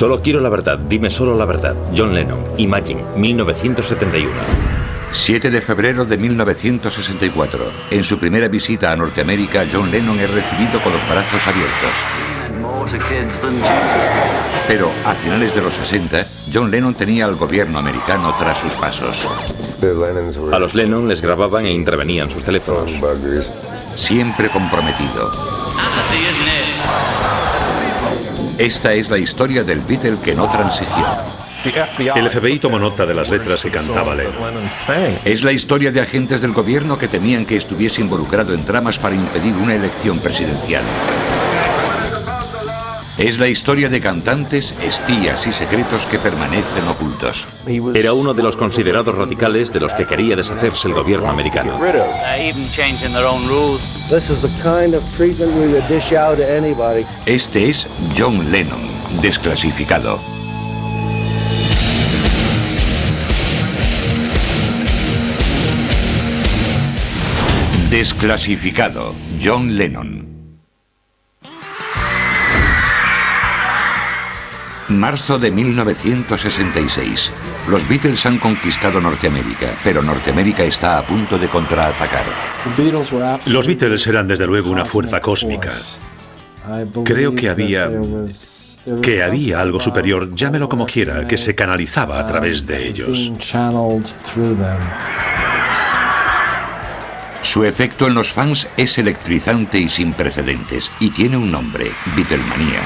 Solo quiero la verdad, dime solo la verdad. John Lennon, Imagine, 1971. 7 de febrero de 1964. En su primera visita a Norteamérica, John Lennon es recibido con los brazos abiertos. Pero a finales de los 60, John Lennon tenía al gobierno americano tras sus pasos. A los Lennon les grababan e intervenían sus teléfonos. Siempre comprometido. Esta es la historia del Beatle que no transigió. El FBI tomó nota de las letras que cantaba Lennon. Es la historia de agentes del gobierno que temían que estuviese involucrado en tramas para impedir una elección presidencial. Es la historia de cantantes, espías y secretos que permanecen ocultos. Era uno de los considerados radicales de los que quería deshacerse el gobierno americano. Este es John Lennon, desclasificado. Desclasificado, John Lennon. Marzo de 1966. Los Beatles han conquistado Norteamérica, pero Norteamérica está a punto de contraatacar. Los Beatles eran desde luego una fuerza cósmica. Creo que había algo superior, llámelo como quiera, que se canalizaba a través de ellos. Su efecto en los fans es electrizante y sin precedentes, y tiene un nombre: Beatlemanía.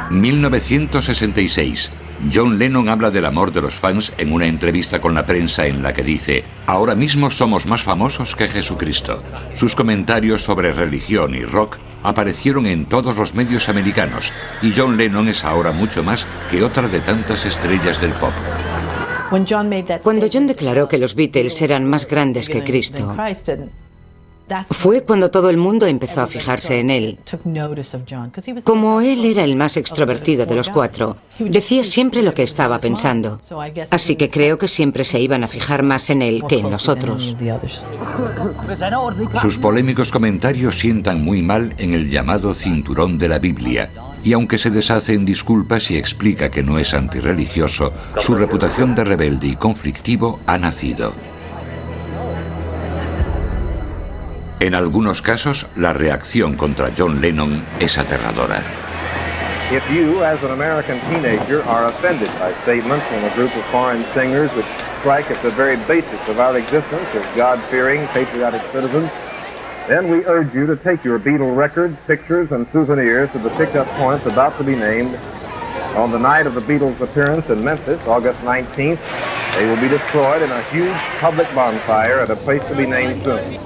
1966. John Lennon habla del amor de los fans en una entrevista con la prensa en la que dice: ahora mismo somos más famosos que Jesucristo. Sus comentarios sobre religión y rock aparecieron en todos los medios americanos, y John Lennon es ahora mucho más que otra de tantas estrellas del pop. Cuando John declaró que los Beatles eran más grandes que Cristo, fue cuando todo el mundo empezó a fijarse en él. Como él era el más extrovertido de los cuatro, decía siempre lo que estaba pensando. Así que creo que siempre se iban a fijar más en él que en nosotros. Sus polémicos comentarios sientan muy mal en el llamado cinturón de la Biblia. Y aunque se deshace en disculpas y explica que no es antirreligioso, su reputación de rebelde y conflictivo ha nacido. En algunos casos, la reacción contra John Lennon es aterradora. If you, as an American teenager, are offended by statements from a group of foreign singers which strike at the very basis of our existence as God-fearing, patriotic citizens, then we urge you to take your Beatle records, pictures, and souvenirs to the pickup points about to be named. On the night of the Beatles' appearance in Memphis, August 19th, they will be destroyed in a huge public bonfire at a place to be named soon.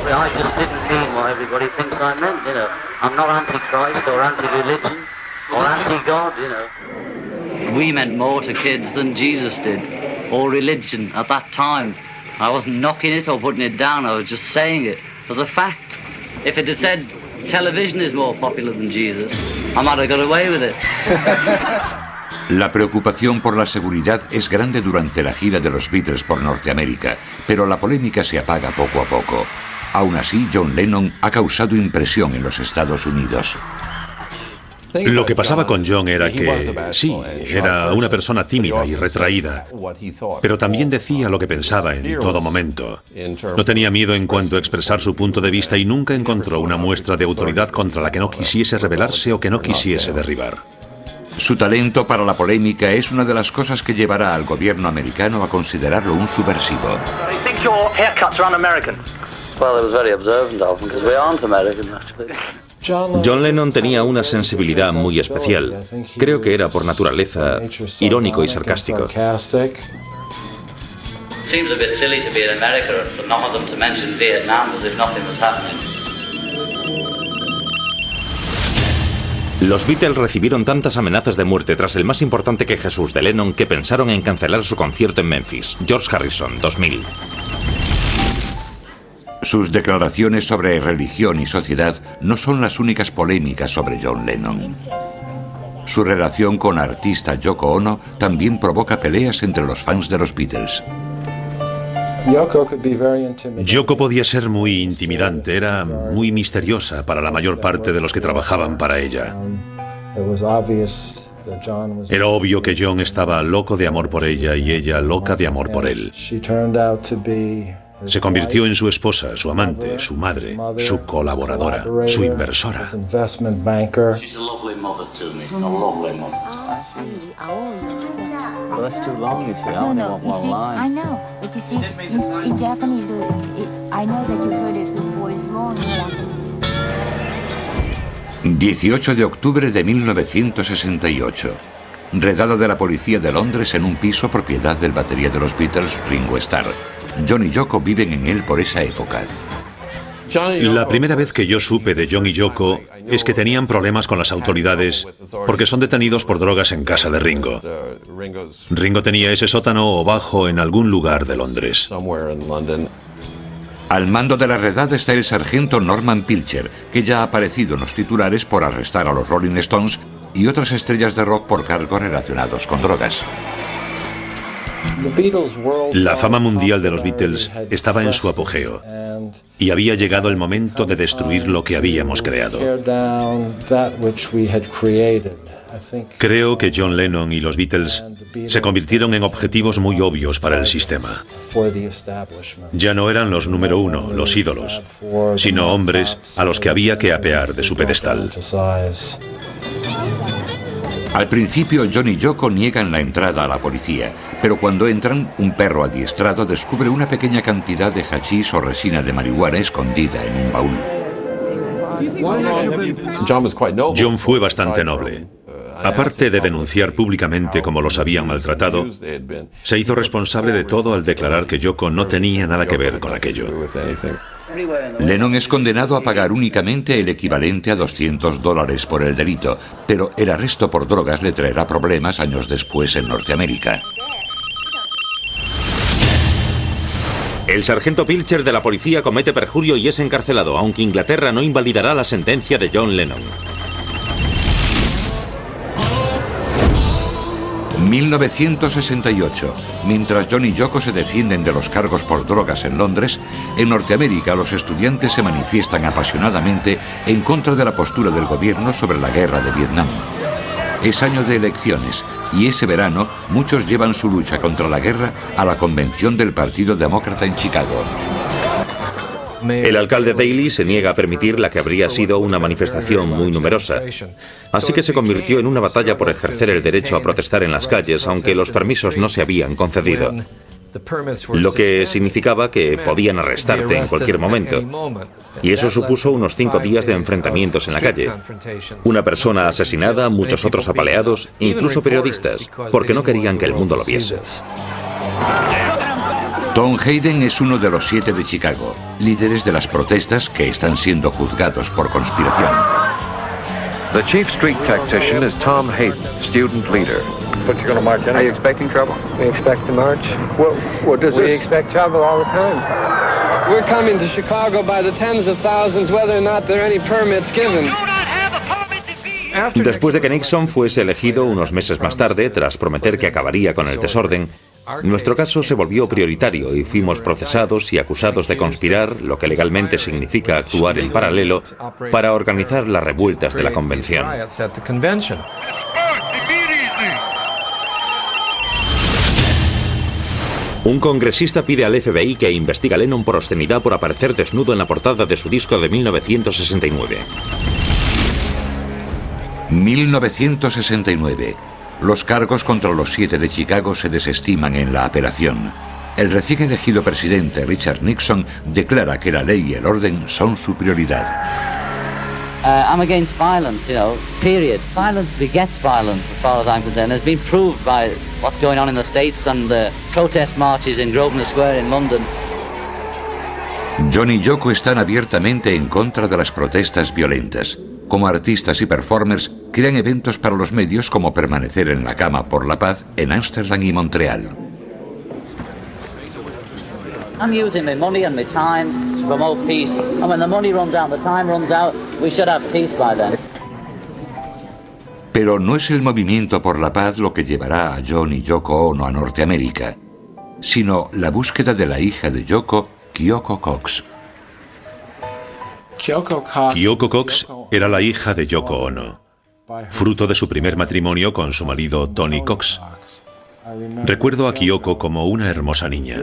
I just didn't mean what everybody thinks I meant, you know. I'm not anti-Christ or anti-religion or anti-God, you know. We meant more to kids than Jesus did, or religion at that time. I wasn't knocking it or putting it down, I was just saying it as a fact. If it had said television is more popular than Jesus, I might have got away with it. La preocupación por la seguridad es grande durante la gira de los Beatles por Norteamérica, pero la polémica se apaga poco a poco. Aún así, John Lennon ha causado impresión en los Estados Unidos. Lo que pasaba con John era que, sí, era una persona tímida y retraída, pero también decía lo que pensaba en todo momento. No tenía miedo en cuanto a expresar su punto de vista y nunca encontró una muestra de autoridad contra la que no quisiese rebelarse o que no quisiese derribar. Su talento para la polémica es una de las cosas que llevará al gobierno americano a considerarlo un subversivo. John Lennon tenía una sensibilidad muy especial. Creo que era por naturaleza irónico y sarcástico. Los Beatles recibieron tantas amenazas de muerte tras el más importante que Jesús de Lennon que pensaron en cancelar su concierto en Memphis. George Harrison, 2000. Sus declaraciones sobre religión y sociedad no son las únicas polémicas sobre John Lennon. Su relación con la artista Yoko Ono también provoca peleas entre los fans de los Beatles. Yoko podía ser muy intimidante, era muy misteriosa para la mayor parte de los que trabajaban para ella. Era obvio que John estaba loco de amor por ella y ella loca de amor por él. Se convirtió en su esposa, su amante, su madre, su colaboradora, su inversora. Well, that's too long, you see. I only want one line. I know, but you see, in Japanese, I know that you've heard it before. It's wrong in Japanese. 18 de octubre de 1968. Redada de la policía de Londres en un piso propiedad del batería de los Beatles, Ringo Starr. John y Yoko viven en él por esa época. La primera vez que yo supe de John y Yoko es que tenían problemas con las autoridades porque son detenidos por drogas en casa de Ringo. Ringo tenía ese sótano o bajo en algún lugar de Londres. Al mando de la redada está el sargento Norman Pilcher, que ya ha aparecido en los titulares por arrestar a los Rolling Stones y otras estrellas de rock por cargos relacionados con drogas. La fama mundial de los Beatles estaba en su apogeo y había llegado el momento de destruir lo que habíamos creado. Creo que John Lennon y los Beatles se convirtieron en objetivos muy obvios para el sistema. Ya no eran los número uno, los ídolos, sino hombres a los que había que apear de su pedestal. Al principio, John y Yoko niegan la entrada a la policía, pero cuando entran, un perro adiestrado descubre una pequeña cantidad de hachís o resina de marihuana escondida en un baúl. John fue bastante noble. Aparte de denunciar públicamente cómo los habían maltratado, se hizo responsable de todo al declarar que Yoko no tenía nada que ver con aquello. Lennon es condenado a pagar únicamente el equivalente a $200 por el delito, pero el arresto por drogas le traerá problemas años después en Norteamérica. El sargento Pilcher de la policía comete perjurio y es encarcelado, aunque Inglaterra no invalidará la sentencia de John Lennon. 1968. Mientras John y Yoko se defienden de los cargos por drogas en Londres, en Norteamérica los estudiantes se manifiestan apasionadamente en contra de la postura del gobierno sobre la guerra de Vietnam. Es año de elecciones y ese verano muchos llevan su lucha contra la guerra a la convención del Partido Demócrata en Chicago. El alcalde Daley se niega a permitir la que habría sido una manifestación muy numerosa. Así que se convirtió en una batalla por ejercer el derecho a protestar en las calles, aunque los permisos no se habían concedido. Lo que significaba que podían arrestarte en cualquier momento. Y eso supuso unos 5 días de enfrentamientos en la calle. Una persona asesinada, muchos otros apaleados, incluso periodistas, porque no querían que el mundo lo viese. Tom Hayden es uno de los 7 de Chicago, líderes de las protestas que están siendo juzgados por conspiración. The chief street tactician is Tom Hayden, student leader. But you're going to march anyway. Are you expecting trouble? We expect to march. What does we expect trouble all the time. We're coming to Chicago by the tens of thousands, whether or not there are any permits given. Después de que Nixon fuese elegido unos meses más tarde, tras prometer que acabaría con el desorden, nuestro caso se volvió prioritario y fuimos procesados y acusados de conspirar, lo que legalmente significa actuar en paralelo, para organizar las revueltas de la convención. Un congresista pide al FBI que investigue a Lennon por obscenidad por aparecer desnudo en la portada de su disco de 1969. 1969. Los cargos contra los 7 de Chicago se desestiman en la apelación. El recién elegido presidente Richard Nixon declara que la ley y el orden son su prioridad. I'm against violence, period. Violence begets violence, as far as I'm concerned. It's been proved by what's going on in the States and the protest marches in Grosvenor Square in London. John y Yoko están abiertamente en contra de las protestas violentas. Como artistas y performers, crean eventos para los medios como permanecer en la cama por la paz en Ámsterdam y Montreal. I'm using my money and my time to promote peace. And when the money runs out, the time runs out, we should have peace by then. Pero no es el movimiento por la paz lo que llevará a John y Yoko Ono a Norteamérica. sino la búsqueda de la hija de Yoko, Kyoko Cox. Kyoko Cox era la hija de Yoko Ono, fruto de su primer matrimonio con su marido Tony Cox. Recuerdo a Kyoko como una hermosa niña.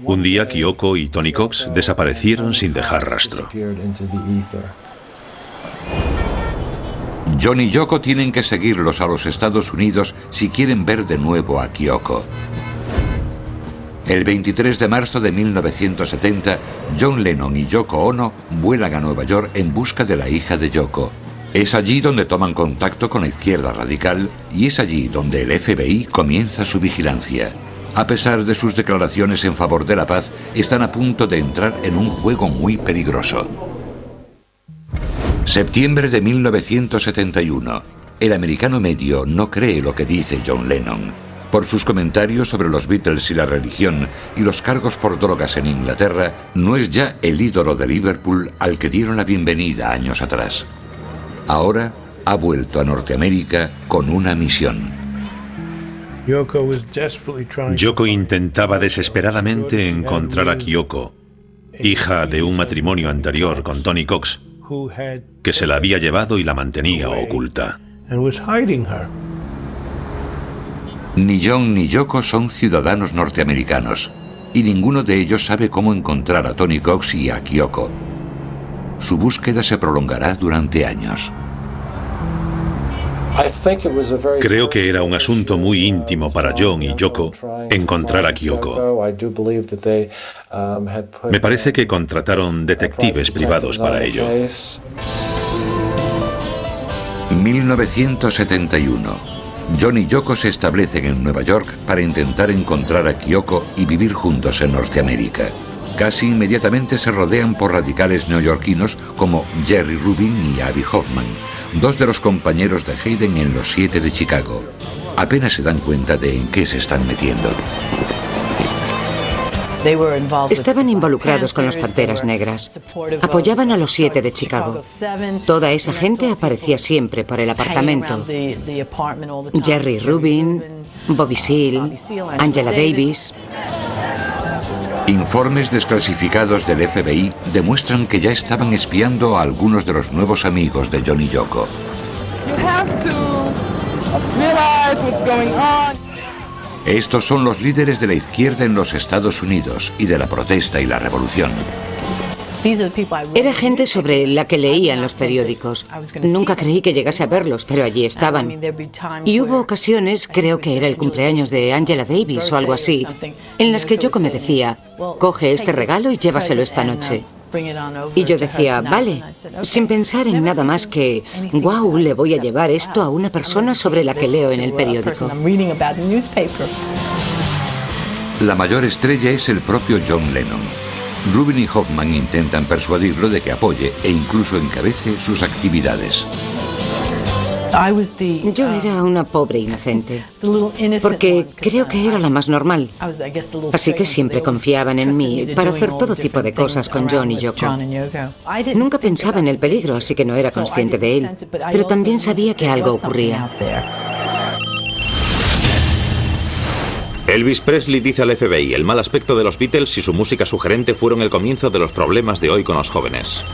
Un día Kyoko y Tony Cox desaparecieron sin dejar rastro. John y Yoko tienen que seguirlos a los Estados Unidos si quieren ver de nuevo a Kyoko. El 23 de marzo de 1970, John Lennon y Yoko Ono vuelan a Nueva York en busca de la hija de Yoko. Es allí donde toman contacto con la izquierda radical y es allí donde el FBI comienza su vigilancia. A pesar de sus declaraciones en favor de la paz, están a punto de entrar en un juego muy peligroso. Septiembre de 1971. El americano medio no cree lo que dice John Lennon. Por sus comentarios sobre los Beatles y la religión y los cargos por drogas en Inglaterra, no es ya el ídolo de Liverpool al que dieron la bienvenida años atrás. Ahora ha vuelto a Norteamérica con una misión. Yoko intentaba desesperadamente encontrar a Kyoko, hija de un matrimonio anterior con Tony Cox, que se la había llevado y la mantenía oculta. Ni John ni Yoko son ciudadanos norteamericanos, y ninguno de ellos sabe cómo encontrar a Tony Cox y a Kyoko. Su búsqueda se prolongará durante años. Creo que era un asunto muy íntimo para John y Yoko encontrar a Kyoko. Me parece que contrataron detectives privados para ello. 1971. John y Yoko se establecen en Nueva York para intentar encontrar a Kyoko y vivir juntos en Norteamérica. Casi inmediatamente se rodean por radicales neoyorquinos como Jerry Rubin y Abby Hoffman, dos de los compañeros de Hayden en Los 7 de Chicago. Apenas se dan cuenta de en qué se están metiendo. Estaban involucrados con los Panteras Negras. Apoyaban a Los 7 de Chicago. Toda esa gente aparecía siempre por el apartamento. Jerry Rubin, Bobby Seale, Angela Davis. Informes desclasificados del FBI demuestran que ya estaban espiando a algunos de los nuevos amigos de John y Yoko. Estos son los líderes de la izquierda en los Estados Unidos y de la protesta y la revolución. Era gente sobre la que leía en los periódicos. Nunca creí que llegase a verlos, pero allí estaban. Y hubo ocasiones, creo que era el cumpleaños de Angela Davis o algo así, en las que Yoko me decía, coge este regalo y llévaselo esta noche. Y yo decía, vale, sin pensar en nada más que, wow, le voy a llevar esto a una persona sobre la que leo en el periódico. La mayor estrella es el propio John Lennon. Rubin y Hoffman intentan persuadirlo de que apoye e incluso encabece sus actividades. Yo era una pobre inocente, porque creo que era la más normal. Así que siempre confiaban en mí para hacer todo tipo de cosas con John y Yoko. Nunca pensaba en el peligro, así que no era consciente de él, pero también sabía que algo ocurría. Elvis Presley dice al FBI, el mal aspecto de los Beatles y su música sugerente fueron el comienzo de los problemas de hoy con los jóvenes.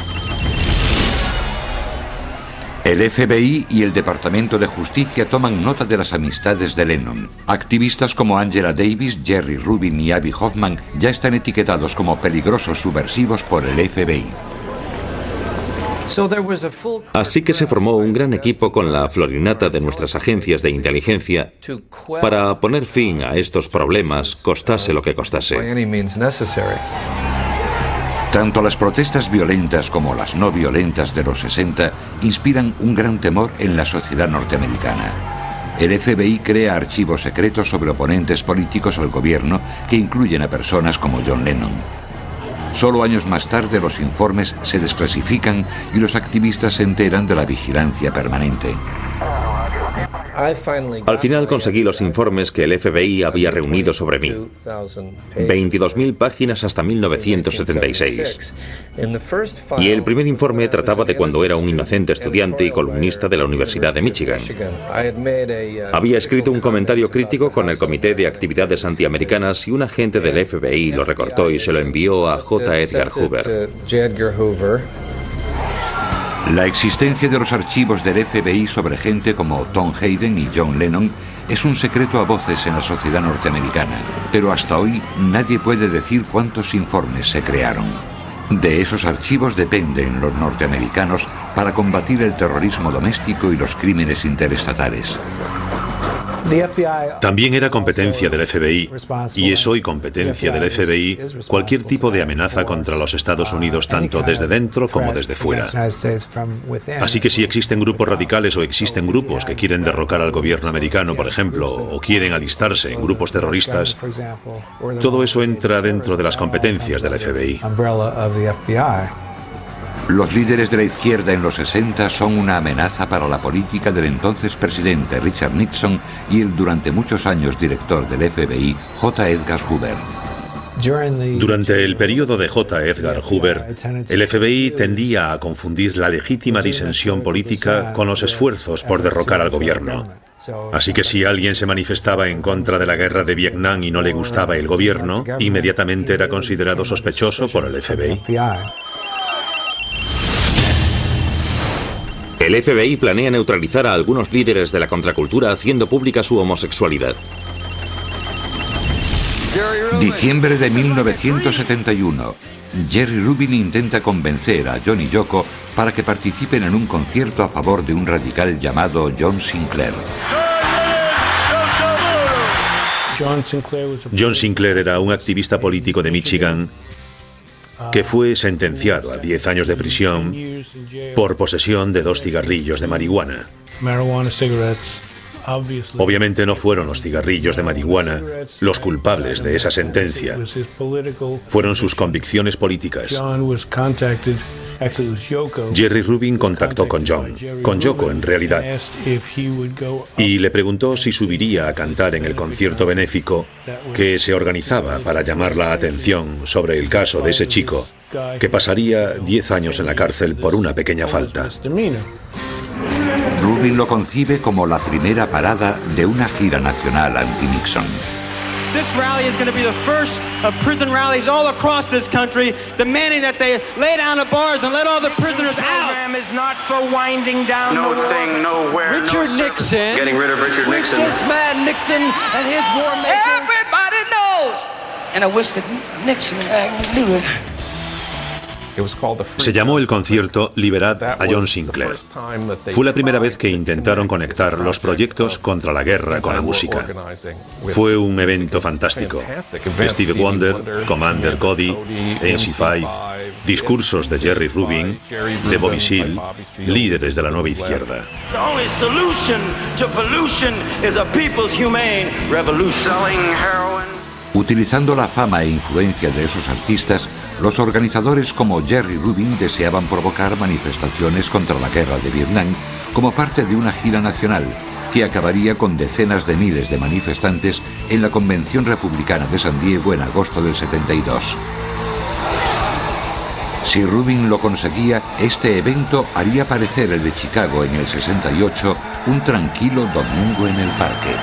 El FBI y el Departamento de Justicia toman nota de las amistades de Lennon. Activistas como Angela Davis, Jerry Rubin y Abby Hoffman ya están etiquetados como peligrosos subversivos por el FBI. Así que se formó un gran equipo con la florinata de nuestras agencias de inteligencia para poner fin a estos problemas, costase lo que costase. Tanto las protestas violentas como las no violentas de los 60 inspiran un gran temor en la sociedad norteamericana. El FBI crea archivos secretos sobre oponentes políticos al gobierno que incluyen a personas como John Lennon. Solo años más tarde los informes se desclasifican y los activistas se enteran de la vigilancia permanente. Al final conseguí los informes que el FBI había reunido sobre mí. 22.000 páginas hasta 1976. Y el primer informe trataba de cuando era un inocente estudiante y columnista de la Universidad de Michigan. Había escrito un comentario crítico con el Comité de Actividades Antiamericanas y un agente del FBI lo recortó y se lo envió a J. Edgar Hoover. La existencia de los archivos del FBI sobre gente como Tom Hayden y John Lennon es un secreto a voces en la sociedad norteamericana, pero hasta hoy nadie puede decir cuántos informes se crearon. De esos archivos dependen los norteamericanos para combatir el terrorismo doméstico y los crímenes interestatales. También era competencia del FBI, y es hoy competencia del FBI, cualquier tipo de amenaza contra los Estados Unidos, tanto desde dentro como desde fuera. Así que si existen grupos radicales o existen grupos que quieren derrocar al gobierno americano, por ejemplo, o quieren alistarse en grupos terroristas, todo eso entra dentro de las competencias del FBI. Los líderes de la izquierda en los 60 son una amenaza para la política del entonces presidente Richard Nixon y el durante muchos años director del FBI, J. Edgar Hoover. Durante el periodo de J. Edgar Hoover, el FBI tendía a confundir la legítima disensión política con los esfuerzos por derrocar al gobierno. Así que si alguien se manifestaba en contra de la guerra de Vietnam y no le gustaba el gobierno, inmediatamente era considerado sospechoso por el FBI. El FBI planea neutralizar a algunos líderes de la contracultura haciendo pública su homosexualidad. Diciembre de 1971. Jerry Rubin intenta convencer a John y Yoko para que participen en un concierto a favor de un radical llamado John Sinclair. John Sinclair era un activista político de Michigan que fue sentenciado a 10 años de prisión por posesión de 2 cigarrillos de marihuana. Obviamente no fueron los cigarrillos de marihuana los culpables de esa sentencia. Fueron sus convicciones políticas. Jerry Rubin contactó con Yoko en realidad, y le preguntó si subiría a cantar en el concierto benéfico que se organizaba para llamar la atención sobre el caso de ese chico, que pasaría 10 años en la cárcel por una pequeña falta. Rubin lo concibe como la primera parada de una gira nacional anti-Nixon. This rally is going to be the first of prison rallies all across this country, demanding that they lay down the bars and let all the prisoners out. Program is not for winding down the war. Thing, nowhere, Richard Nixon. Getting rid of Richard Nixon. This man Nixon and his war makers. Everybody knows. And I wish that Nixon knew it. Se llamó el concierto Liberad a John Sinclair. Fue la primera vez que intentaron conectar los proyectos contra la guerra con la música. Fue un evento fantástico. Stevie Wonder, Commander Cody, MC5, discursos de Jerry Rubin, de Bobby Seale, líderes de la nueva izquierda. The only solution to pollution is a people's humane revolution. Selling heroin. Utilizando la fama e influencia de esos artistas, los organizadores como Jerry Rubin deseaban provocar manifestaciones contra la guerra de Vietnam como parte de una gira nacional que acabaría con decenas de miles de manifestantes en la Convención Republicana de San Diego en agosto del 72. Si Rubin lo conseguía, este evento haría parecer el de Chicago en el 68 un tranquilo domingo en el parque.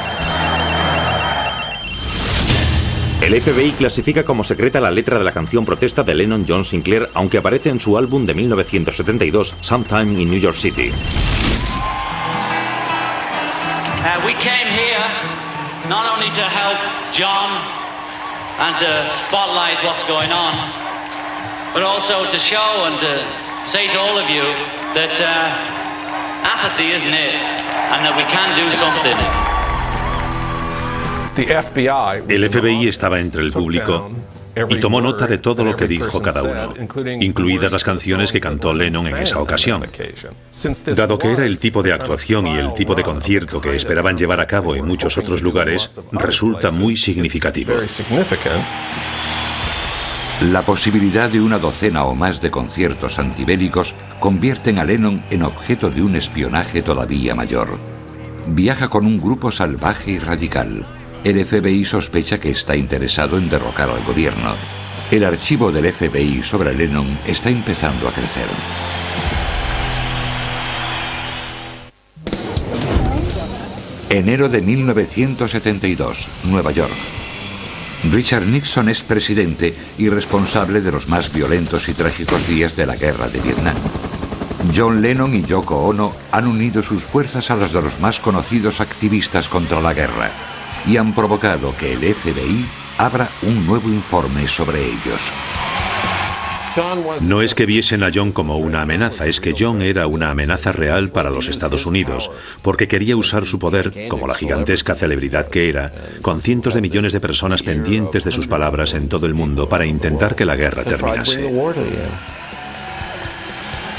El FBI clasifica como secreta la letra de la canción protesta de Lennon John Sinclair, aunque aparece en su álbum de 1972, Sometime in New York City. We came here not only to help John and to spotlight what's going on, but also to show and to say to all of you that apathy isn't it, and that we can do something. El FBI estaba entre el público y tomó nota de todo lo que dijo cada uno, incluidas las canciones que cantó Lennon en esa ocasión. Dado que era el tipo de actuación y el tipo de concierto que esperaban llevar a cabo en muchos otros lugares, resulta muy significativo. La posibilidad de una docena o más de conciertos antibélicos convierten a Lennon en objeto de un espionaje todavía mayor. viaja con un grupo salvaje y radical. El FBI sospecha que está interesado en derrocar al gobierno. El archivo del FBI sobre Lennon está empezando a crecer. Enero de 1972, Nueva York. Richard Nixon es presidente y responsable de los más violentos y trágicos días de la guerra de Vietnam. John Lennon y Yoko Ono han unido sus fuerzas a las de los más conocidos activistas contra la guerra y han provocado que el FBI abra un nuevo informe sobre ellos. No es que viesen a John como una amenaza, es que John era una amenaza real para los Estados Unidos, porque quería usar su poder, como la gigantesca celebridad que era, con cientos de millones de personas pendientes de sus palabras en todo el mundo para intentar que la guerra terminase.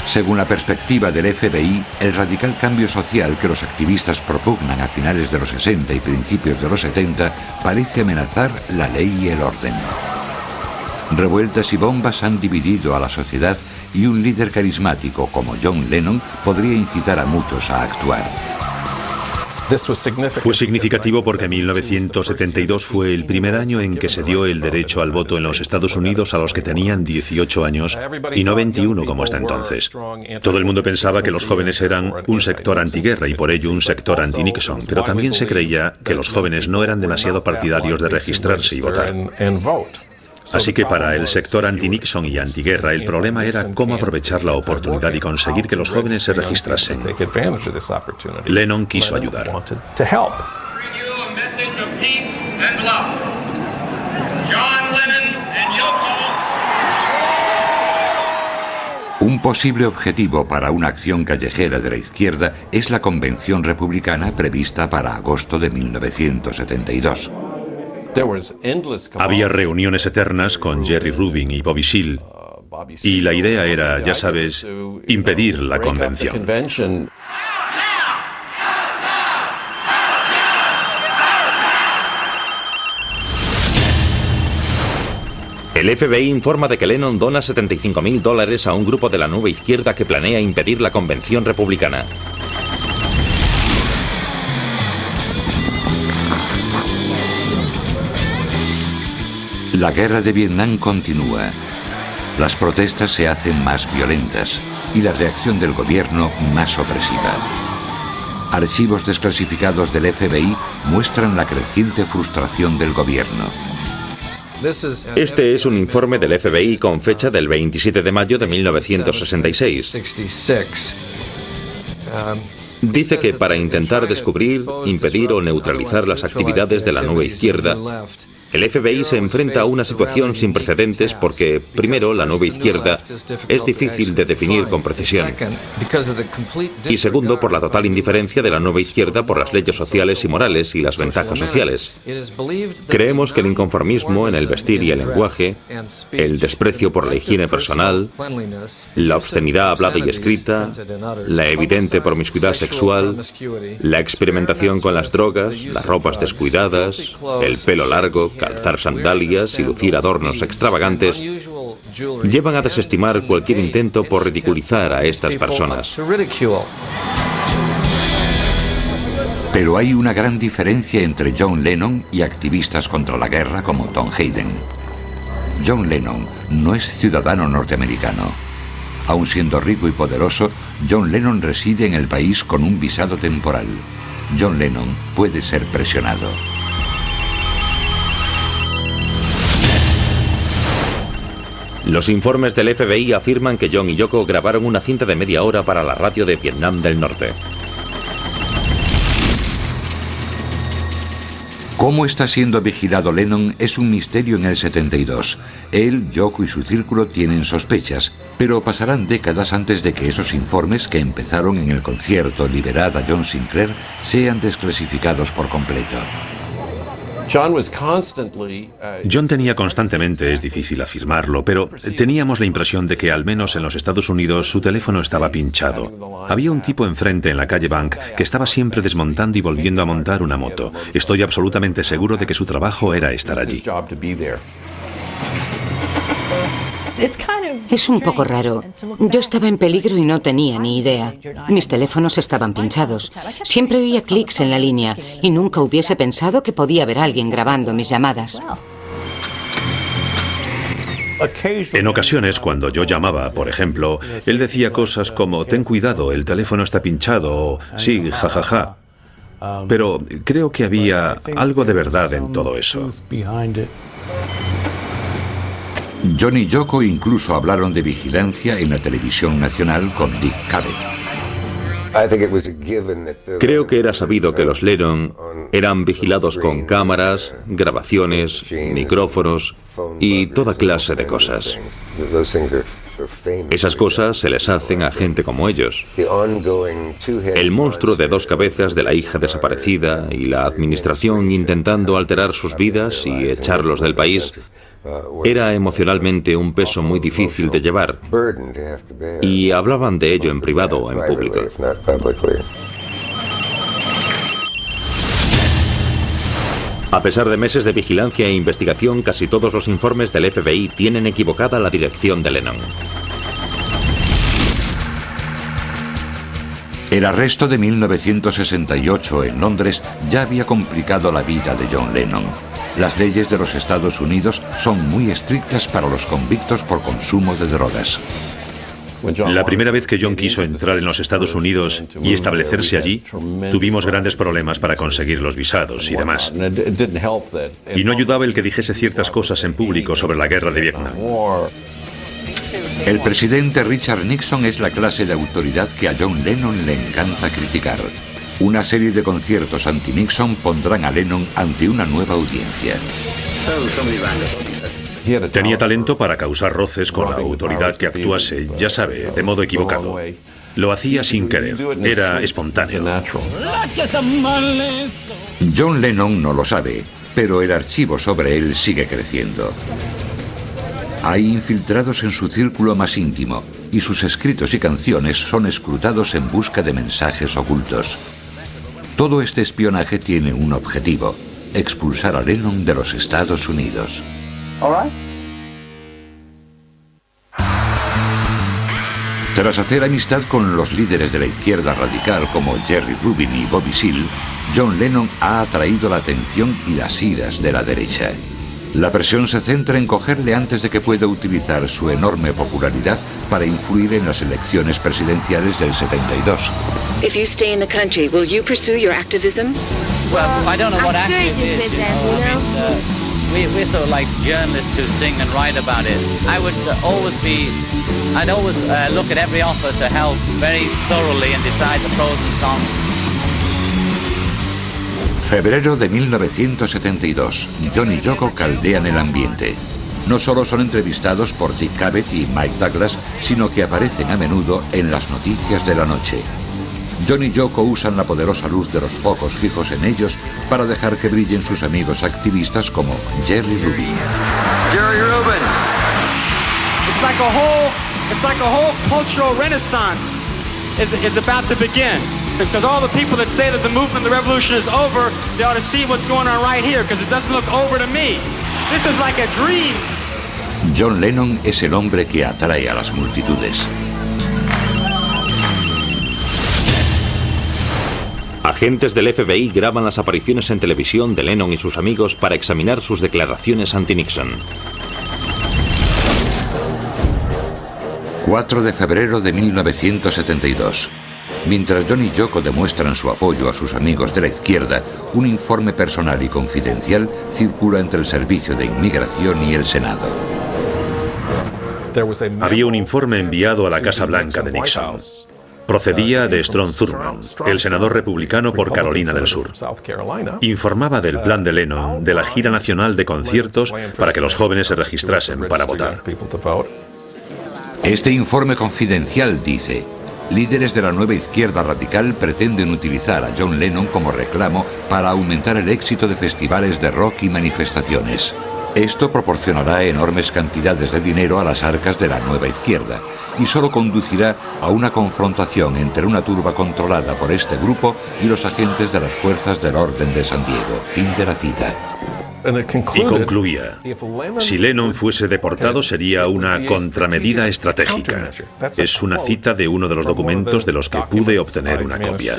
Según la perspectiva del FBI, el radical cambio social que los activistas propugnan a finales de los 60 y principios de los 70 parece amenazar la ley y el orden. Revueltas y bombas han dividido a la sociedad y un líder carismático como John Lennon podría incitar a muchos a actuar. Fue significativo porque 1972 fue el primer año en que se dio el derecho al voto en los Estados Unidos a los que tenían 18 años y no 21 como hasta entonces. Todo el mundo pensaba que los jóvenes eran un sector antiguerra y por ello un sector anti-Nixon, pero también se creía que los jóvenes no eran demasiado partidarios de registrarse y votar. Así que para el sector anti-Nixon y antiguerra el problema era cómo aprovechar la oportunidad y conseguir que los jóvenes se registrasen. Lennon quiso ayudar. Un posible objetivo para una acción callejera de la izquierda es la convención republicana prevista para agosto de 1972. Había reuniones eternas con Jerry Rubin y Bobby Seale, y la idea era, ya sabes, impedir la convención. El FBI informa de que Lennon dona $75.000 a un grupo de la nueva izquierda que planea impedir la convención republicana. La guerra de Vietnam continúa. Las protestas se hacen más violentas y la reacción del gobierno más opresiva. Archivos desclasificados del FBI muestran la creciente frustración del gobierno. Este es un informe del FBI con fecha del 27 de mayo de 1966. Dice que para intentar descubrir, impedir o neutralizar las actividades de la nueva izquierda, el FBI se enfrenta a una situación sin precedentes porque, primero, la nueva izquierda es difícil de definir con precisión. Y segundo, por la total indiferencia de la nueva izquierda por las leyes sociales y morales y las ventajas sociales. Creemos que el inconformismo en el vestir y el lenguaje, el desprecio por la higiene personal, la obscenidad hablada y escrita, la evidente promiscuidad sexual, la experimentación con las drogas, las ropas descuidadas, el pelo largo, calzar sandalias y lucir adornos extravagantes, llevan a desestimar cualquier intento por ridiculizar a estas personas. Pero hay una gran diferencia entre John Lennon y activistas contra la guerra como Tom Hayden. John Lennon no es ciudadano norteamericano. Aun siendo rico y poderoso, John Lennon reside en el país con un visado temporal. John Lennon puede ser presionado. Los informes del FBI afirman que John y Yoko grabaron una cinta de media hora para la radio de Vietnam del Norte. ¿Cómo está siendo vigilado Lennon? Es un misterio en el 72. Él, Yoko y su círculo tienen sospechas, pero pasarán décadas antes de que esos informes que empezaron en el concierto Liberad a John Sinclair sean desclasificados por completo. John tenía constantemente, es difícil afirmarlo, pero teníamos la impresión de que al menos en los Estados Unidos su teléfono estaba pinchado. Había un tipo enfrente en la calle Bank que estaba siempre desmontando y volviendo a montar una moto. Estoy absolutamente seguro de que su trabajo era estar allí. Es un poco raro. Yo estaba en peligro y no tenía ni idea. Mis teléfonos estaban pinchados. Siempre oía clics en la línea y nunca hubiese pensado que podía haber alguien grabando mis llamadas. En ocasiones, cuando yo llamaba, por ejemplo, él decía cosas como, ten cuidado, el teléfono está pinchado, o sí, jajaja. Pero creo que había algo de verdad en todo eso. John y Yoko incluso hablaron de vigilancia en la televisión nacional con Dick Cavett. Creo que era sabido que los Lennon eran vigilados con cámaras, grabaciones, micrófonos y toda clase de cosas. Esas cosas se les hacen a gente como ellos. El monstruo de dos cabezas de la hija desaparecida y la administración intentando alterar sus vidas y echarlos del país era emocionalmente un peso muy difícil de llevar, y hablaban de ello en privado o en público. A pesar de meses de vigilancia e investigación, casi todos los informes del FBI tienen equivocada la dirección de Lennon. El arresto de 1968 en Londres ya había complicado la vida de John Lennon. Las leyes de los Estados Unidos son muy estrictas para los convictos por consumo de drogas. La primera vez que John quiso entrar en los Estados Unidos y establecerse allí, tuvimos grandes problemas para conseguir los visados y demás. Y no ayudaba el que dijese ciertas cosas en público sobre la guerra de Vietnam. El presidente Richard Nixon es la clase de autoridad que a John Lennon le encanta criticar. Una serie de conciertos anti-Nixon pondrán a Lennon ante una nueva audiencia. Tenía talento para causar roces con la autoridad que actuase, ya sabe, de modo equivocado. Lo hacía sin querer, era espontáneo. John Lennon no lo sabe, pero el archivo sobre él sigue creciendo. Hay infiltrados en su círculo más íntimo y sus escritos y canciones son escrutados en busca de mensajes ocultos. Todo este espionaje tiene un objetivo: expulsar a Lennon de los Estados Unidos. Tras hacer amistad con los líderes de la izquierda radical como Jerry Rubin y Bobby Seale, John Lennon ha atraído la atención y las iras de la derecha. La presión se centra en cogerle antes de que pueda utilizar su enorme popularidad para influir en las elecciones presidenciales del 72. If you stay in the country, will you pursue your activism? Well, I don't know what activism is. We're sort of like journalists who sing and write about it. I'd always look at every offer to help very thoroughly and decide the pros and cons. Febrero de 1972. John y Yoko caldean el ambiente. No solo son entrevistados por Dick Cavett y Mike Douglas, sino que aparecen a menudo en las noticias de la noche. John y Yoko usan la poderosa luz de los focos fijos en ellos para dejar que brillen sus amigos activistas como Jerry Rubin. Jerry Rubin. It's like a whole cultural renaissance is about to begin. Because all the people that say that the movement, the revolution is over, they ought to see what's going on right here, because it doesn't look over to me. This is like a dream. John Lennon es el hombre que atrae a las multitudes. Agentes del FBI graban las apariciones en televisión de Lennon y sus amigos para examinar sus declaraciones anti-Nixon. 4 de febrero de 1972. Mientras John y Yoko demuestran su apoyo a sus amigos de la izquierda, un informe personal y confidencial circula entre el Servicio de Inmigración y el Senado. Había un informe enviado a la Casa Blanca de Nixon. Procedía de Strom Thurmond, el senador republicano por Carolina del Sur. Informaba del plan de Lennon, de la gira nacional de conciertos para que los jóvenes se registrasen para votar. Este informe confidencial dice: líderes de la nueva izquierda radical pretenden utilizar a John Lennon como reclamo para aumentar el éxito de festivales de rock y manifestaciones. Esto proporcionará enormes cantidades de dinero a las arcas de la nueva izquierda y solo conducirá a una confrontación entre una turba controlada por este grupo y los agentes de las fuerzas del orden de San Diego. Fin de la cita. Y concluía, si Lennon fuese deportado sería una contramedida estratégica. Es una cita de uno de los documentos de los que pude obtener una copia.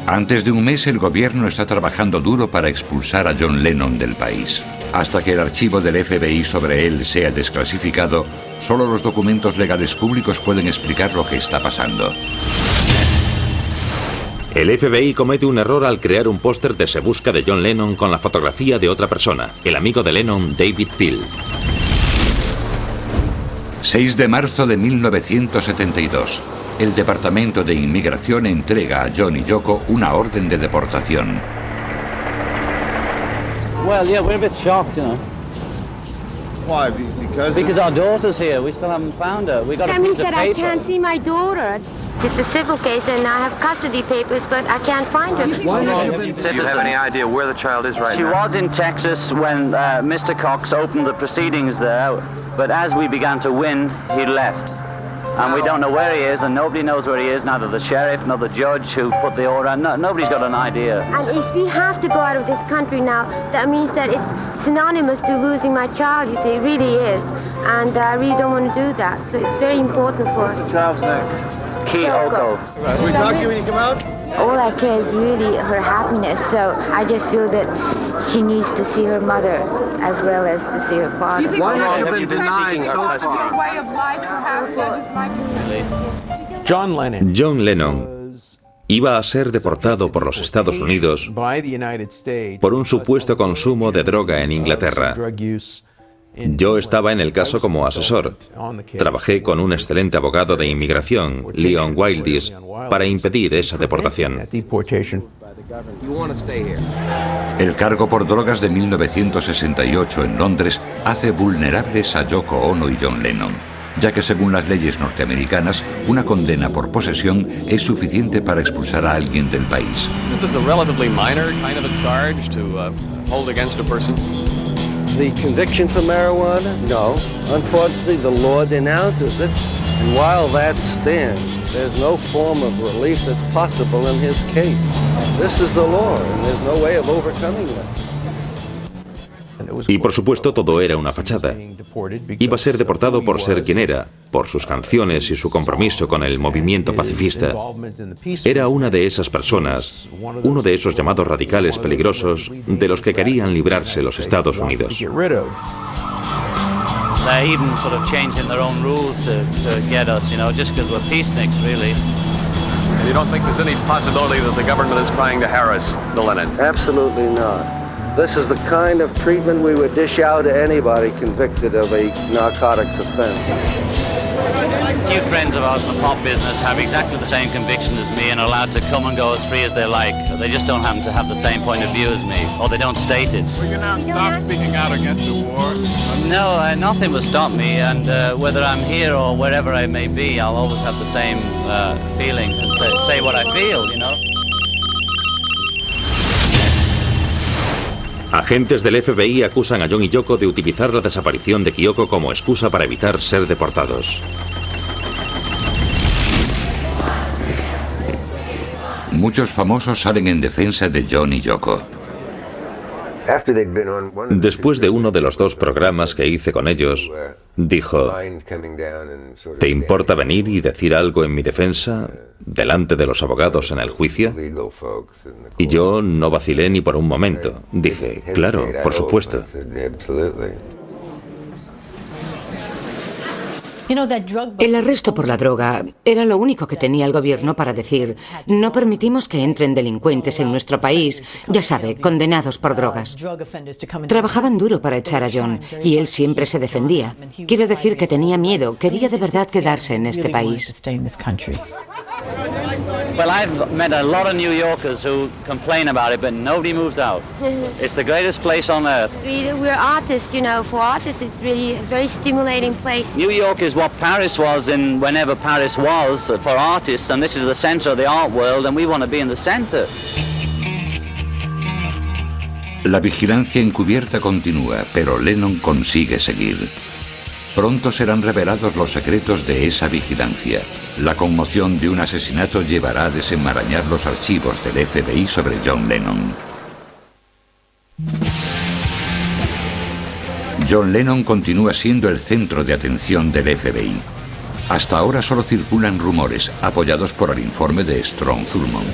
Antes de un mes el gobierno está trabajando duro para expulsar a John Lennon del país. Hasta que el archivo del FBI sobre él sea desclasificado, solo los documentos legales públicos pueden explicar lo que está pasando. El FBI comete un error al crear un póster de Se busca de John Lennon con la fotografía de otra persona, el amigo de Lennon, David Peel. 6 de marzo de 1972. El Departamento de Inmigración entrega a John y Yoko una orden de deportación. Well, yeah, we're a bit shocked, you know. Why? Because our daughter's here. We still haven't found her. We got a piece of paper. That means that I can't see my daughter. It's a civil case and I have custody papers, but I can't find her. Do you have any idea where the child is right now? She was in Texas when Mr. Cox opened the proceedings there, but as we began to win, he left. And we don't know where he is, and nobody knows where he is, neither the sheriff nor the judge who put the order. Nobody's got an idea. And if we have to go out of this country now, that means that it's synonymous to losing my child, you see, it really is. And I really don't want to do that, so it's very important for us. The child's name? Kyoko. Can we talk to you when you come out? All I care is really her happiness, so I just feel that she needs to see her mother as well as to see her father. Why have you been seeking her custody? John Lennon. John Lennon iba a ser deportado por los Estados Unidos por un supuesto consumo de droga en Inglaterra. Yo estaba en el caso como asesor. Trabajé con un excelente abogado de inmigración, Leon Wildis, para impedir esa deportación. El cargo por drogas de 1968 en Londres hace vulnerables a Yoko Ono y John Lennon, ya que según las leyes norteamericanas, una condena por posesión es suficiente para expulsar a alguien del país. The conviction for marijuana? No. Unfortunately, the law denounces it, and while that stands, there's no form of relief that's possible in his case. This is the law, and there's no way of overcoming that. Y por supuesto todo era una fachada. Iba a ser deportado por ser quien era, por sus canciones y su compromiso con el movimiento pacifista. Era una de esas personas, uno de esos llamados radicales peligrosos de los que querían librarse los Estados Unidos. They're even sort of changing their own rules to get us, you know, just because we're peaceniks, really. And you don't think there's any possibility that the government is trying to harass the Lennons? Absolutely not. This is the kind of treatment we would dish out to anybody convicted of a narcotics offense. A few friends of ours in the pop business have exactly the same conviction as me and are allowed to come and go as free as they like. They just don't happen to have the same point of view as me, or they don't state it. Will you now stop speaking out against the war? No, nothing will stop me, and whether I'm here or wherever I may be, I'll always have the same feelings and say what I feel, you know. Agentes del FBI acusan a John y Yoko de utilizar la desaparición de Kyoko como excusa para evitar ser deportados. Muchos famosos salen en defensa de John y Yoko. Después de uno de los dos programas que hice con ellos, dijo: ¿te importa venir y decir algo en mi defensa delante de los abogados en el juicio? Y yo no vacilé ni por un momento. Dije: claro, por supuesto. El arresto por la droga era lo único que tenía el gobierno para decir: no permitimos que entren delincuentes en nuestro país, ya sabe, condenados por drogas. Trabajaban duro para echar a John y él siempre se defendía. Quiero decir que tenía miedo, quería de verdad quedarse en este país. Well, I've met a lot of New Yorkers who complain about it, but nobody moves out. It's the greatest place on earth. We're artists, you know. For artists, it's really a very stimulating place. New York is what Paris was in whenever Paris was for artists, and this is the center of the art world, and we want to be in the center. La vigilancia encubierta continúa, pero Lennon consigue seguir. Pronto serán revelados los secretos de esa vigilancia. La conmoción de un asesinato llevará a desenmarañar los archivos del FBI sobre John Lennon. John Lennon continúa siendo el centro de atención del FBI. Hasta ahora solo circulan rumores, apoyados por el informe de Strong Thurmond.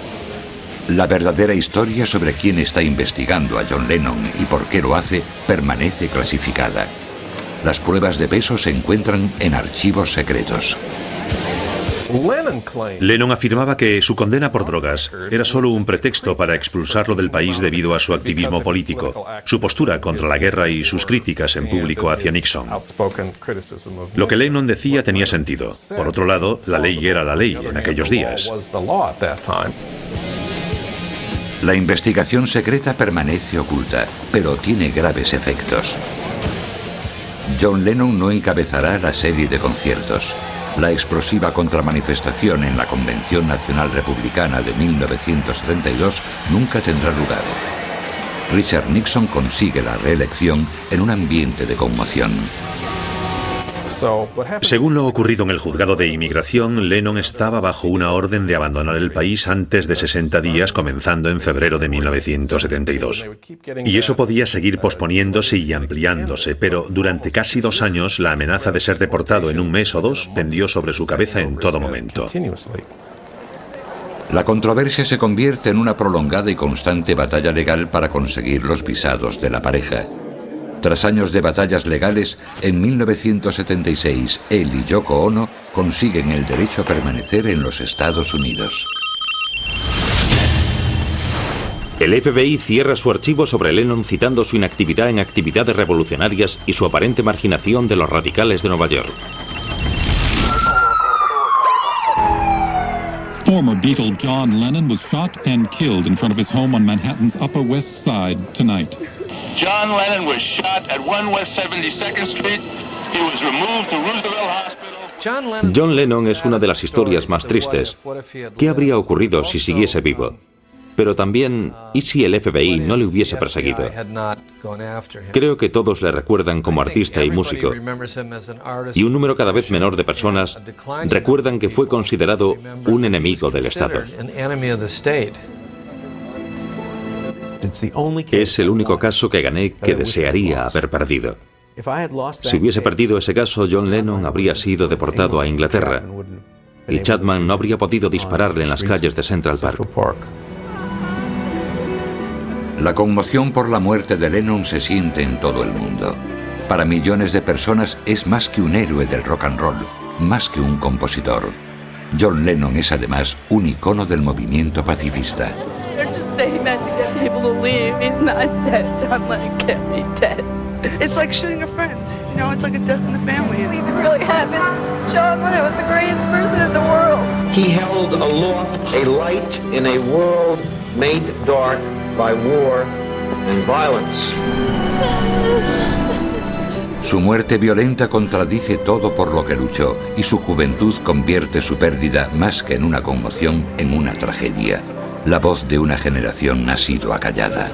La verdadera historia sobre quién está investigando a John Lennon y por qué lo hace permanece clasificada. Las pruebas de peso se encuentran en archivos secretos. Lennon afirmaba que su condena por drogas era solo un pretexto para expulsarlo del país debido a su activismo político, su postura contra la guerra y sus críticas en público hacia Nixon. Lo que Lennon decía tenía sentido. Por otro lado, la ley era la ley en aquellos días. La investigación secreta permanece oculta, pero tiene graves efectos. John Lennon no encabezará la serie de conciertos. La explosiva contramanifestación en la Convención Nacional Republicana de 1972 nunca tendrá lugar. Richard Nixon consigue la reelección en un ambiente de conmoción. Según lo ocurrido en el juzgado de inmigración, Lennon estaba bajo una orden de abandonar el país antes de 60 días, comenzando en febrero de 1972. Y eso podía seguir posponiéndose y ampliándose, pero durante casi 2 años la amenaza de ser deportado en un mes o 2 pendió sobre su cabeza en todo momento. La controversia se convierte en una prolongada y constante batalla legal para conseguir los visados de la pareja. Tras años de batallas legales, en 1976, él y Yoko Ono consiguen el derecho a permanecer en los Estados Unidos. El FBI cierra su archivo sobre Lennon citando su inactividad en actividades revolucionarias y su aparente marginación de los radicales de Nueva York. Former Beatle John Lennon was shot and killed in front of his home on Manhattan's Upper West Side tonight. John Lennon was shot at 1 West 72nd Street. He was removed to Roosevelt Hospital. John Lennon es una de las historias más tristes. ¿Qué habría ocurrido si siguiese vivo? Pero también, ¿y si el FBI no le hubiese perseguido? Creo que todos le recuerdan como artista y músico, y un número cada vez menor de personas recuerdan que fue considerado un enemigo del Estado. Es el único caso que gané que desearía haber perdido. Si hubiese perdido ese caso, John Lennon habría sido deportado a Inglaterra, y Chapman no habría podido dispararle en las calles de Central Park. La conmoción por la muerte de Lennon se siente en todo el mundo. Para millones de personas es más que un héroe del rock and roll, más que un compositor. John Lennon es además un icono del movimiento pacifista. It's like shooting a friend, you know, it's like a death in the family. It really happens. John Lennon was the greatest person in the world. He held aloft a light in a world made dark by war and violence. Su muerte violenta contradice todo por lo que luchó, y su juventud convierte su pérdida más que en una conmoción en una tragedia. La voz de una generación ha sido acallada.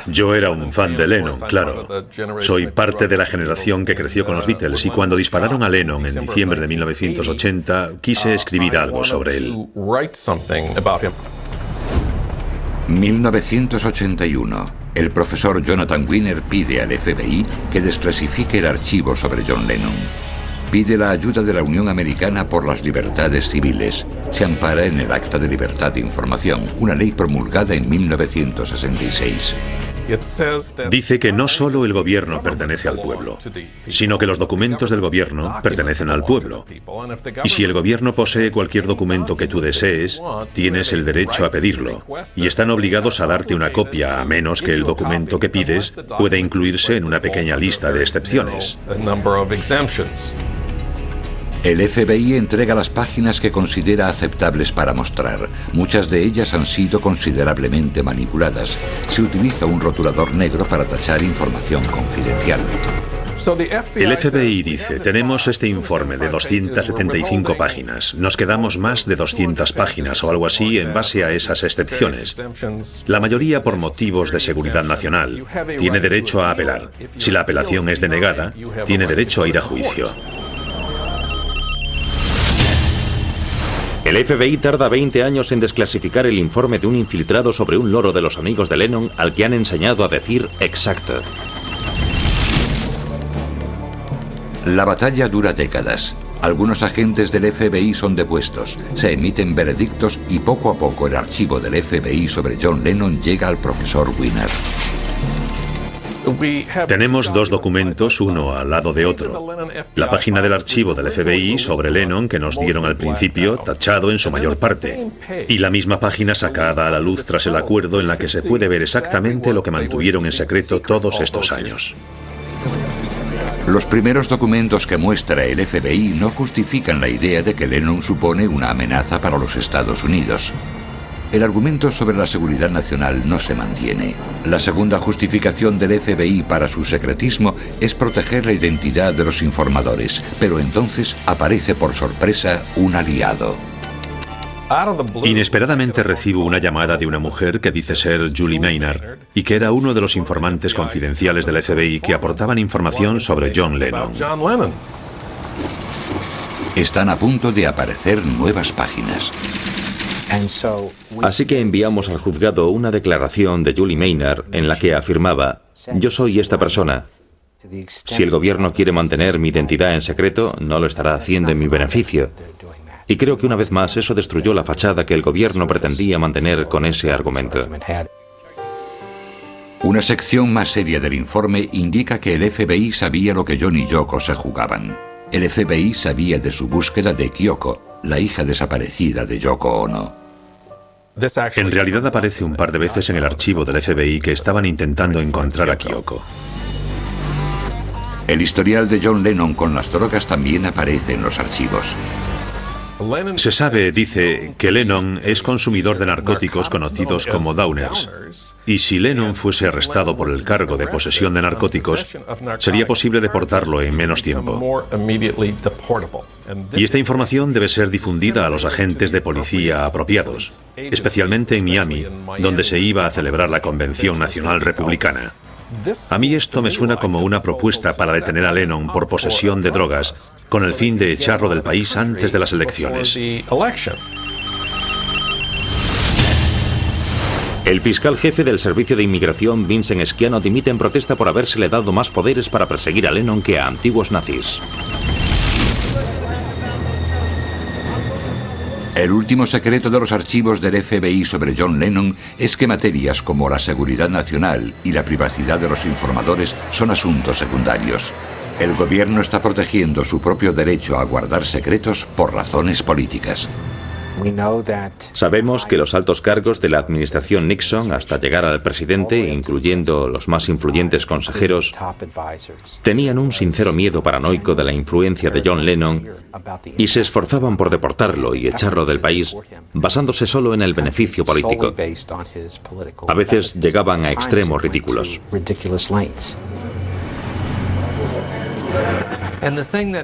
Yo era un fan de Lennon, claro. Soy parte de la generación que creció con los Beatles y cuando dispararon a Lennon en diciembre de 1980, quise escribir algo sobre él. 1981. El profesor Jonathan Wiener pide al FBI que desclasifique el archivo sobre John Lennon. Pide la ayuda de la Unión Americana por las Libertades Civiles. Se ampara en el Acta de Libertad de Información, una ley promulgada en 1966. Dice que no solo el gobierno pertenece al pueblo, sino que los documentos del gobierno pertenecen al pueblo. Y si el gobierno posee cualquier documento que tú desees, tienes el derecho a pedirlo, y están obligados a darte una copia, a menos que el documento que pides pueda incluirse en una pequeña lista de excepciones. El FBI entrega las páginas que considera aceptables para mostrar. Muchas de ellas han sido considerablemente manipuladas. Se utiliza un rotulador negro para tachar información confidencial. El FBI dice, tenemos este informe de 275 páginas. Nos quedamos más de 200 páginas o algo así en base a esas excepciones. La mayoría por motivos de seguridad nacional. Tiene derecho a apelar. Si la apelación es denegada, tiene derecho a ir a juicio. El FBI tarda 20 años en desclasificar el informe de un infiltrado sobre un loro de los amigos de Lennon al que han enseñado a decir exacto. La batalla dura décadas. Algunos agentes del FBI son depuestos, se emiten veredictos y poco a poco el archivo del FBI sobre John Lennon llega al profesor Wiener. Tenemos dos documentos, uno al lado de otro. La página del archivo del FBI sobre Lennon que nos dieron al principio, tachado en su mayor parte. Y la misma página sacada a la luz tras el acuerdo en la que se puede ver exactamente lo que mantuvieron en secreto todos estos años. Los primeros documentos que muestra el FBI no justifican la idea de que Lennon supone una amenaza para los Estados Unidos. El argumento sobre la seguridad nacional no se mantiene. La segunda justificación del FBI para su secretismo es proteger la identidad de los informadores, pero entonces aparece por sorpresa un aliado. Inesperadamente recibo una llamada de una mujer que dice ser Julie Maynard y que era uno de los informantes confidenciales del FBI que aportaban información sobre John Lennon. Están a punto de aparecer nuevas páginas. Así que enviamos al juzgado una declaración de Julie Maynard en la que afirmaba: yo soy esta persona. Si el gobierno quiere mantener mi identidad en secreto, no lo estará haciendo en mi beneficio. Y creo que una vez más eso destruyó la fachada que el gobierno pretendía mantener con ese argumento. Una sección más seria del informe indica que el FBI sabía lo que John y Yoko se jugaban. El FBI sabía de su búsqueda de Kyoko, la hija desaparecida de Yoko Ono. En realidad aparece un par de veces en el archivo del FBI que estaban intentando encontrar a Kyoko. El historial de John Lennon con las drogas también aparece en los archivos. Se sabe, dice, que Lennon es consumidor de narcóticos conocidos como downers. Y si Lennon fuese arrestado por el cargo de posesión de narcóticos, sería posible deportarlo en menos tiempo. Y esta información debe ser difundida a los agentes de policía apropiados, especialmente en Miami, donde se iba a celebrar la Convención Nacional Republicana. A mí esto me suena como una propuesta para detener a Lennon por posesión de drogas, con el fin de echarlo del país antes de las elecciones. El fiscal jefe del Servicio de Inmigración, Vincent Schiano, dimite en protesta por habérsele dado más poderes para perseguir a Lennon que a antiguos nazis. El último secreto de los archivos del FBI sobre John Lennon es que materias como la seguridad nacional y la privacidad de los informadores son asuntos secundarios. El gobierno está protegiendo su propio derecho a guardar secretos por razones políticas. Sabemos que los altos cargos de la administración Nixon, hasta llegar al presidente, incluyendo los más influyentes consejeros, tenían un sincero miedo paranoico de la influencia de John Lennon y se esforzaban por deportarlo y echarlo del país basándose solo en el beneficio político. A veces llegaban a extremos ridículos.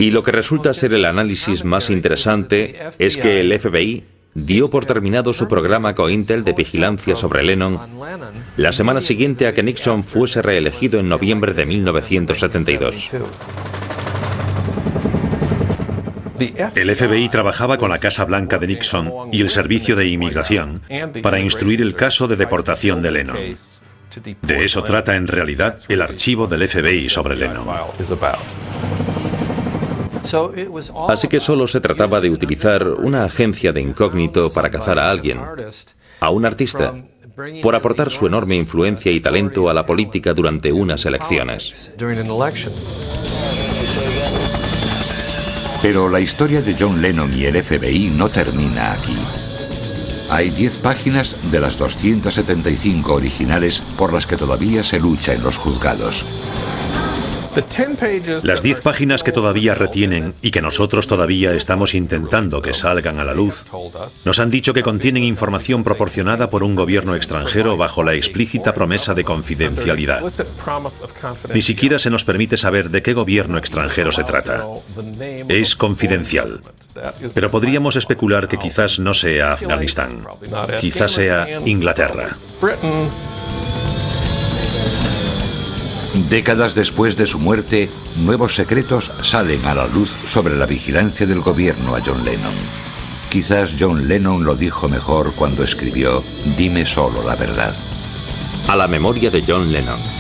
Y lo que resulta ser el análisis más interesante es que el FBI dio por terminado su programa COINTEL de vigilancia sobre Lennon la semana siguiente a que Nixon fuese reelegido en noviembre de 1972. El FBI trabajaba con la Casa Blanca de Nixon y el Servicio de Inmigración para instruir el caso de deportación de Lennon. De eso trata en realidad el archivo del FBI sobre Lennon. Así que solo se trataba de utilizar una agencia de incógnito para cazar a alguien, a un artista, por aportar su enorme influencia y talento a la política durante unas elecciones. Pero la historia de John Lennon y el FBI no termina aquí. Hay 10 páginas de las 275 originales por las que todavía se lucha en los juzgados. Las 10 páginas que todavía retienen y que nosotros todavía estamos intentando que salgan a la luz, nos han dicho que contienen información proporcionada por un gobierno extranjero bajo la explícita promesa de confidencialidad. Ni siquiera se nos permite saber de qué gobierno extranjero se trata. Es confidencial. Pero podríamos especular que quizás no sea Afganistán. Quizás sea Inglaterra. Décadas después de su muerte, nuevos secretos salen a la luz sobre la vigilancia del gobierno a John Lennon. Quizás John Lennon lo dijo mejor cuando escribió "Dime solo la verdad". A la memoria de John Lennon.